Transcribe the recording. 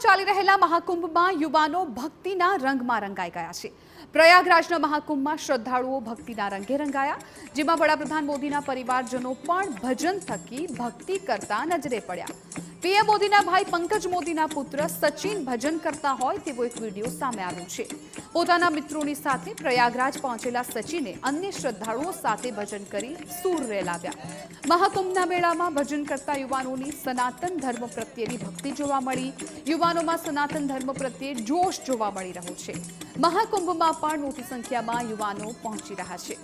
ચાલી રહેલા મહાકુંભમાં યુવાનો ભક્તિના રંગમાં રંગાઈ ગયા છે। પ્રયાગરાજના મહાકુંભમાં શ્રદ્ધાળુઓ ભક્તિના રંગે રંગાયા, જેમાં વડાપ્રધાન મોદીના પરિવારજનો પણ ભજન થકી ભક્તિ કરતા નજરે પડ્યા। પીએમ મોદીના ભાઈ પંકજ મોદીના પુત્ર સચિન ભજન કરતા હોય તેવો એક વિડીયો સામે આવ્યો છે। પોતાના મિત્રોની સાથે પ્રયાગરાજ પહોંચેલા સચિને અન્ય શ્રદ્ધાળુઓ સાથે ભજન કરી સૂર રેલાવ્યા। મહાકુંભના મેળામાં ભજન કરતા યુવાનોની સનાતન ધર્મ પ્રત્યેની ભક્તિ જોવા મળી। યુવાનોમાં સનાતન ધર્મ પ્રત્યે જોશ જોવા મળી રહ્યો છે। મહાકુંભમાં પણ મોટી સંખ્યામાં યુવાનો પહોંચી રહ્યા છે।